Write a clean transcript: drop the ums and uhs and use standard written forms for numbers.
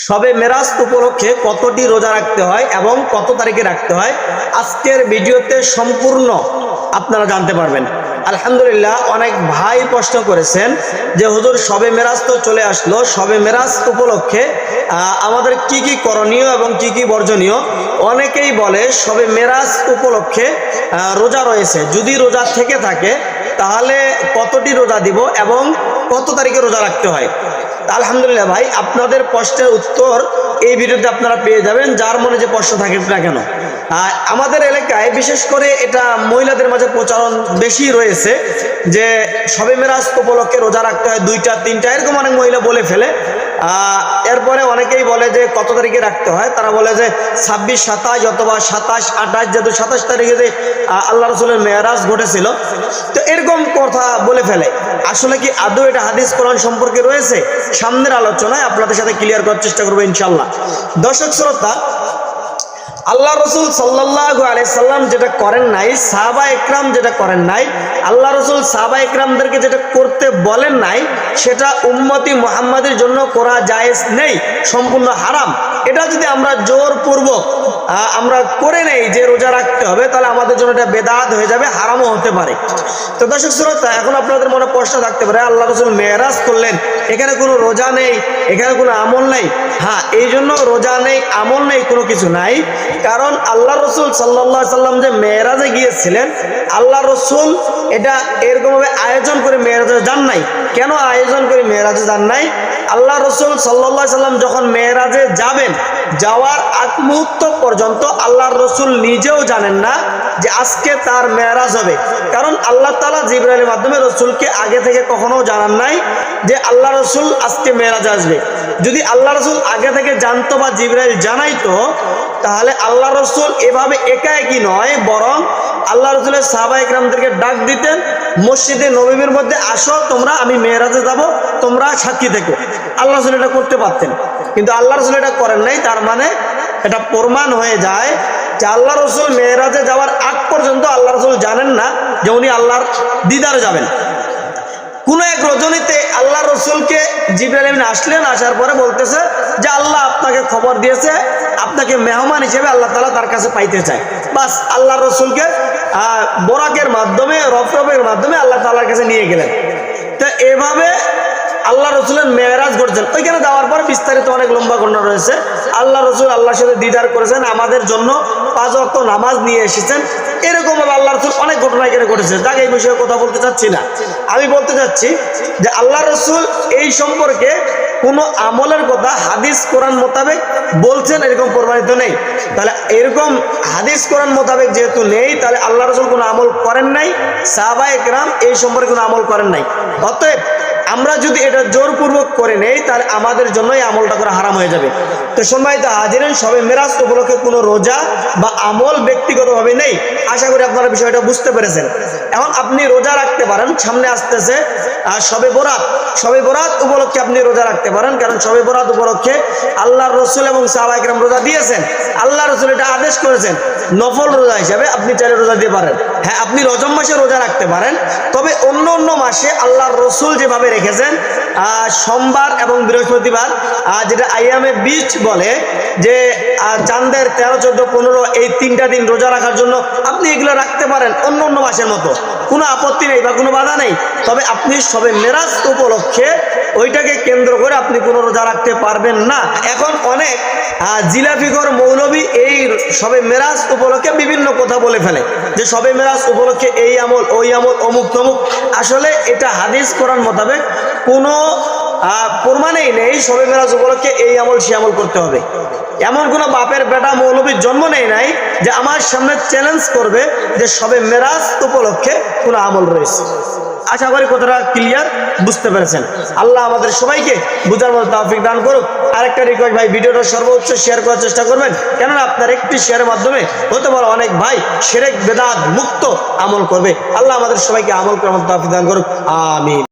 শবে মেরাজ উপলক্ষে কতটি রোজা রাখতে হয় এবং কত তারিখে রাখতে হয় আজকের ভিডিওতে সম্পূর্ণ আপনারা জানতে পারবেন। আলহামদুলিল্লাহ, অনেক ভাই প্রশ্ন করেছেন যে হুজুর শবে মেরাজ তো চলে আসলো, শবে মেরাজ উপলক্ষে আমাদের কি কি করণীয় এবং কি কি বর্জনীয়। অনেকেই বলে শবে মেরাজ উপলক্ষে রোজা রয়েছে, যদি রোজা থেকে থাকে তাহলে কতটি রোজা দিব এবং কত তারিখে রোজা রাখতে হয়। আলহামদুলিল্লাহ ভাই, আপনাদের প্রশ্নের উত্তর এই ভিডিওতে আপনারা পেয়ে যাবেন, যার মনে যে প্রশ্ন থাকে না কেন। আমাদের এলাকায় বিশেষ করে এটা মহিলাদের মাঝে প্রচলন বেশি রয়েছে যে শবে মেরাজ উপলক্ষে রোজা রাখতে হয় 2টা 3টা, এরকম অনেক মহিলা বলে ফেলে। এরপরে অনেকেই বলে যে কত তারিখে রাখতে হয়, তারা বলে যে 26, 27 অথবা 27, 28, যেহেতু 27 তারিখে যে আল্লাহ রসুলের মেরাজ ঘটেছিল, তো এরকম কথা বলে ফেলে। আসলে কি আদৌ এটা হাদিস কোরআন সম্পর্কে রয়েছে? সামনের আলোচনায় আপনাদের সাথে ক্লিয়ার করার চেষ্টা করবো ইনশাল্লাহ। দর্শক শ্রোতা, আল্লাহ রসুল সাল্লাল্লাহু আলাইহি সাল্লাম যেটা করেন নাই, সাহাবা একরাম যেটা করেন নাই, আল্লাহ রসুল সাহাবা একরামদেরকে যেটা করতে বলেন নাই, সেটা উম্মতি মুহাম্মাদের জন্য করা জায়েজ নেই, সম্পূর্ণ হারাম। এটা যদি আমরা জোরপূর্বক আমরা করে নেই যে রোজা রাখতে হবে, তাহলে আমাদের জন্য এটা বেদাত হয়ে যাবে, হারামও হতে পারে। তো দর্শক শ্রোতা, এখন আপনাদের মনে প্রশ্ন থাকতে পারে, আল্লাহ রসুল মেরাজ করলেন, এখানে কোনো রোজা নেই, এখানে কোনো আমল নেই। হ্যাঁ, এই জন্য রোজা নেই, আমল নেই, কোনো কিছু নাই। কারণ আল্লাহ রসুল সাল্লাল্লাহু আলাইহি সাল্লাম যে মেরাজে গিয়েছিলেন, আল্লাহ রসুল এটা এরকমভাবে আয়োজন করে মেরাজে যান নাই। কেন আয়োজন করে মেরাজে যান নাই? আল্লাহ রসুল সাল্লাল্লাহু আলাইহি সাল্লাম যখন মেরাজে যাবেন, যাওয়ার আগ মুহূর্ত পর্যন্ত আল্লাহ রসুল নিজেও জানেন না যে আজকে তার মেরাজ হবে। কারণ আল্লাহ তাআলা জিবরাইলের মাধ্যমে রসুলকে আগে থেকে কখনো জানান নাই যে আল্লাহ রসুল আজকে মেরাজে আসবে। যদি আল্লাহ রসুল আগে থেকে জানতো বা জিবরাইল জানাইতো, তাহলে আল্লাহ রসুল এভাবে একা একই নয়, বরং আল্লাহ রসুলের সাহাবা একরামদেরকে ডাক দিতেন, মসজিদে নববীর মধ্যে আসো তোমরা, আমি মেরাজে যাব, তোমরা সাক্ষী থেকো। আল্লাহ রসুল এটা করতে পারতেন, কিন্তু আল্লাহ রসুল এটা করেন নাই। তার মানে এটা প্রমাণ হয়ে যায় যে আল্লাহ রসুল মেরাজে যাওয়ার আগ পর্যন্ত আল্লাহ রসুল জানেন না যে উনি আল্লাহর দিদারে যাবেন। কোন এক রজনীতে আল্লাহ রসুলকে জিবরাইল আমিন আসলেন, আসার পরে বলতেছে যে আল্লাহ আপনাকে খবর দিয়েছে, আপনাকে মেহমান হিসেবে আল্লাহ তাআলা তার কাছে পাইতে চায়। বাস আল্লাহ রসুলকে বোরাকের মাধ্যমে, রফরফের মাধ্যমে আল্লাহ তাআলার কাছে নিয়ে গেলেন। তো এভাবে আল্লাহ রসুলের মেরাজ ঘটেছেন। ওইখানে যাওয়ার পর বিস্তারিত অনেক লম্বা ঘটনা রয়েছে। আল্লাহ রসুল আল্লাহর সাথে দিদার করেছেন, আমাদের জন্য 5 ওয়াক্ত নামাজ নিয়ে এসেছেন। এরকম ভাবে আল্লাহ রসুল অনেক ঘটনা এখানে ঘটেছে, যাকে এই বিষয়ে কথা বলতে চাচ্ছি না। আমি বলতে চাচ্ছি যে আল্লাহ রসুল এই সম্পর্কে কোনো আমলের কথা হাদিস কোরআন মোতাবেক বলছেন, এরকম প্রমাণিত নেই। তাহলে এরকম হাদিস কোরআন মোতাবেক যেহেতু নেই, তাহলে আল্লাহ রসুল কোনো আমল করেন নাই, সাহাবা একরাম এই সম্পর্কে কোনো আমল করেন নাই। অতএব আমরা যদি এটা জোরপূর্বক করে নেই, তাহলে আমাদের জন্য এই আমলটা করা হারাম হয়ে যাবে। তো সম্মানিত হাজিরিন, শবে মেরাজ উপলক্ষে কোনো রোজা বা আমল ব্যক্তিগতভাবে নেই। আশা করি আপনারা বিষয়টা বুঝতে পেরেছেন। এখন আপনি রোজা রাখতে পারেন, সামনে আসতেছে শবে বরাত। শবে বরাত উপলক্ষে আপনি রোজা রাখতে পারেন, কারণ শবে বরাত উপলক্ষে আল্লাহর রসুল এবং সাহাবা একরাম রোজা দিয়েছেন। আল্লাহ রসুল এটা আদেশ করেছেন, নফল রোজা হিসাবে আপনি চাইলে রোজা দিতে পারেন। হ্যাঁ, আপনি রজব মাসে রোজা রাখতে পারেন, তবে অন্য অন্য মাসে আল্লাহর রসুল যেভাবে রেখেছেন, সোমবার এবং বৃহস্পতিবার, যেটা আইয়ামে বীজ বলে, যে চাঁদের 13, 14, 15 এই 3টা দিন রোজা রাখার জন্য আপনি এগুলো রাখতে পারেন অন্য অন্য মাসের মতো, কোনো আপত্তি নেই বা কোনো বাধা নেই। তবে আপনি শবে মেরাজ উপলক্ষে ওইটাকে কেন্দ্র করে আপনি কোনো রোজা রাখতে পারবেন না। এখন অনেক জিলাপিঘর মৌলবী এই শবে মেরাজ উপলক্ষে বিভিন্ন কথা বলে ফেলে যে শবে মেরাজ উপলক্ষে এই আমল, ওই আমল, অমুক তমুক। আসলে এটা হাদিস কোরআন মোতাবেক কোনো প্রমাণেই নেই শবে মেরাজ উপলক্ষে এই আমল সে আমল করতে হবে। এমন কোনো বাপের বেটা মৌলবীর জন্ম নেই নাই যে আমার সামনে চ্যালেঞ্জ করবে যে শবে মেরাজ উপলক্ষে কোনো আমল রয়েছে। আশা করি কথাটা ক্লিয়ার বুঝতে পেরেছেন। আল্লাহ আমাদের সবাইকে বুঝার মতো তৌফিক দান করুক। আরেকটা রিকোয়েস্ট ভাই, ভিডিওটা সর্বোচ্চ শেয়ার করার চেষ্টা করবেন, কেননা আপনার একটি শেয়ারের মাধ্যমে হতে পারে অনেক ভাই শিরক বেদাত মুক্ত আমল করবে। আল্লাহ আমাদের সবাইকে আমল করার মতো তৌফিক দান করুক। আমিন।